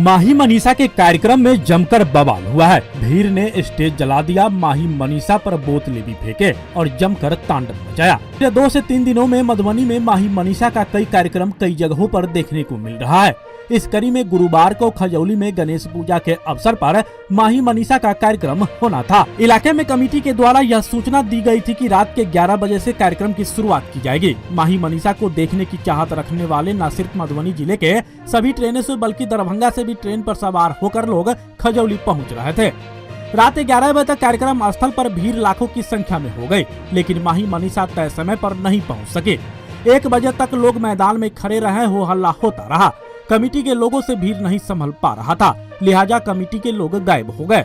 माही मनीषा के कार्यक्रम में जमकर बवाल हुआ है। भीड़ ने स्टेज जला दिया, माही मनीषा पर बोतलें भी फेंके और जमकर तांडव मचाया। 2 से 3 दिनों में मधुबनी में माही मनीषा का कई कार्यक्रम कई जगहों पर देखने को मिल रहा है। इस कड़ी में गुरुवार को खजौली में गणेश पूजा के अवसर पर माही मनीषा का कार्यक्रम होना था। इलाके में कमेटी के द्वारा यह सूचना दी गई थी कि रात के 11 बजे से कार्यक्रम की शुरुआत की जाएगी। माही मनीषा को देखने की चाहत रखने वाले न सिर्फ मधुबनी जिले के सभी ट्रेनों से बल्कि दरभंगा से भी ट्रेन पर सवार होकर लोग खजौली पहुँच रहे थे। रात 11 बजे तक कार्यक्रम स्थल पर भीड़ लाखों की संख्या में हो गई, लेकिन माही मनीषा तय समय पर नहीं पहुँच सके। 1 बजे तक लोग मैदान में खड़े रहे, हो हल्ला होता रहा। कमेटी के लोगों से भीड़ नहीं संभल पा रहा था, लिहाजा कमेटी के लोग गायब हो गए।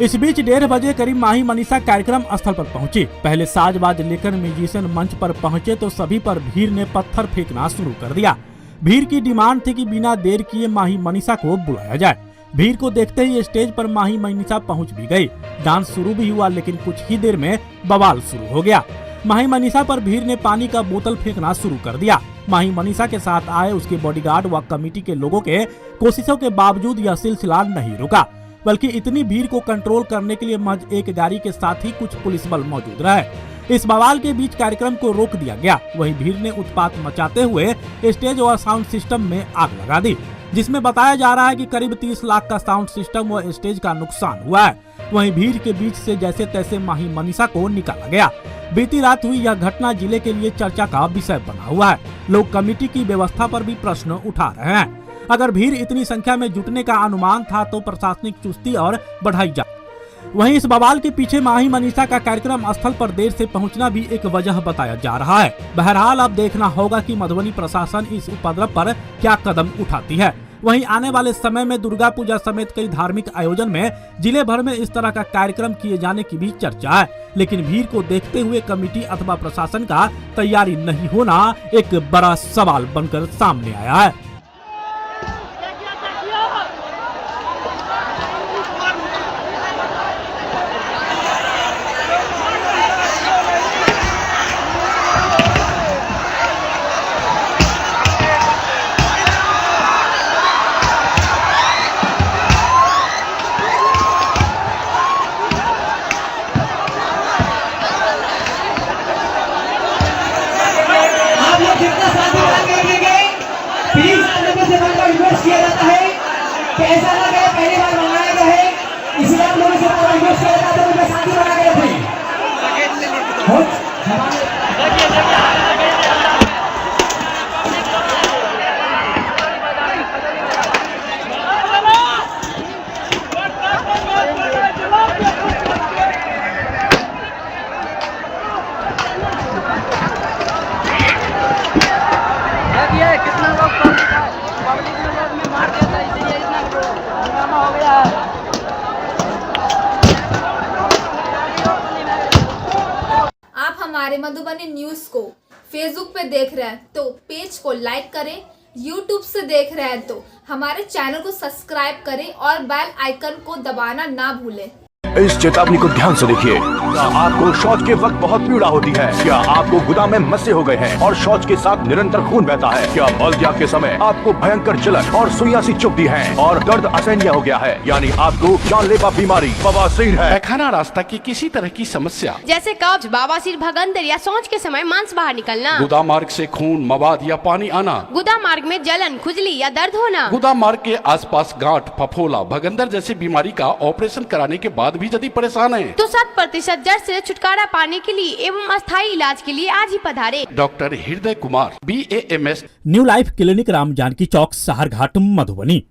इस बीच 1:30 बजे करीब माही मनीषा कार्यक्रम स्थल पर पहुंची। पहले साजबाज लेकर म्यूजिशियन मंच पर पहुंचे तो सभी पर भीड़ ने पत्थर फेंकना शुरू कर दिया। भीड़ की डिमांड थी कि बिना देर किए माही मनीषा को बुलाया जाए। भीड़ को देखते ही स्टेज पर माही मनीषा पहुंच भी गई। डांस शुरू भी हुआ, लेकिन कुछ ही देर में बवाल शुरू हो गया। माही मनीषा पर भीड़ ने पानी का बोतल फेंकना शुरू कर दिया। माही मनीषा के साथ आए उसके बॉडीगार्ड व कमेटी के लोगों के कोशिशों के बावजूद यह सिलसिला नहीं रुका, बल्कि इतनी भीड़ को कंट्रोल करने के लिए महज एक गाड़ी के साथ ही कुछ पुलिस बल मौजूद रहे। इस बवाल के बीच कार्यक्रम को रोक दिया गया। वहीं भीड़ ने उत्पात मचाते हुए स्टेज और साउंड सिस्टम में आग लगा दी, जिसमें बताया जा रहा है कि करीब 30 लाख का साउंड सिस्टम व स्टेज का नुकसान हुआ है। वहीं भीड़ के बीच से जैसे तैसे माही मनीषा को निकाला गया। बीती रात हुई यह घटना जिले के लिए चर्चा का विषय बना हुआ है। लोग कमेटी की व्यवस्था पर भी प्रश्न उठा रहे हैं। अगर भीड़ इतनी संख्या में जुटने का अनुमान था तो प्रशासनिक चुस्ती और बढ़ाई जा। वहीं इस बवाल के पीछे माही मनीषा का कार्यक्रम स्थल पर देर से पहुंचना भी एक वजह बताया जा रहा है। बहरहाल अब देखना होगा कि मधुबनी प्रशासन इस उपद्रव पर क्या कदम उठाती है। वहीं आने वाले समय में दुर्गा पूजा समेत कई धार्मिक आयोजन में जिले भर में इस तरह का कार्यक्रम किए जाने की भी चर्चा है, लेकिन भीड़ को देखते हुए कमेटी अथवा प्रशासन का तैयारी नहीं होना एक बड़ा सवाल बनकर सामने आया है। किया जाता है कि ऐसा ना करे पहली बार मंगाया गया है, इसलिए हम लोगों से रिक्वेस्ट किया जाता है कि शादी बना गए थे। कितना लोग पब्लिक में मार देता है, इसलिए इतना हंगामा हो गया है। आप हमारे मधुबनी न्यूज को फेसबुक पे देख रहे हैं तो पेज को लाइक करें, यूट्यूब से देख रहे हैं तो हमारे चैनल को सब्सक्राइब करें और बेल आइकन को दबाना ना भूलें। इस चेतावनी को ध्यान से देखिए। क्या आपको शौच के वक्त बहुत पीड़ा होती है? क्या आपको गुदा में मस्से हो गए हैं और शौच के साथ निरंतर खून बहता है? क्या मलत्याग के समय आपको भयंकर जलन और सुइयां सी चुभती हैं और दर्द असहनीय हो गया है? यानी आपको जानलेवा बीमारी बवासीर है। पैखाना रास्ता की किसी तरह की समस्या जैसे कब्ज, बवासीर, भगंदर या शौच के समय मांस बाहर निकलना, गुदा मार्ग से खून, मवाद या पानी आना, गुदा मार्ग में जलन, खुजली या दर्द होना, गुदा मार्ग के आसपास गांठ, फफोला, भगंदर जैसी बीमारी का ऑपरेशन कराने के बाद भी यदि परेशान है तो 100% जड़ से छुटकारा पाने के लिए एवं अस्थायी इलाज के लिए आज ही पधारे। Doctor Hriday Kumar, BAMS, new life clinic, Ram Janki Chowk, Saharghat, Madhubani.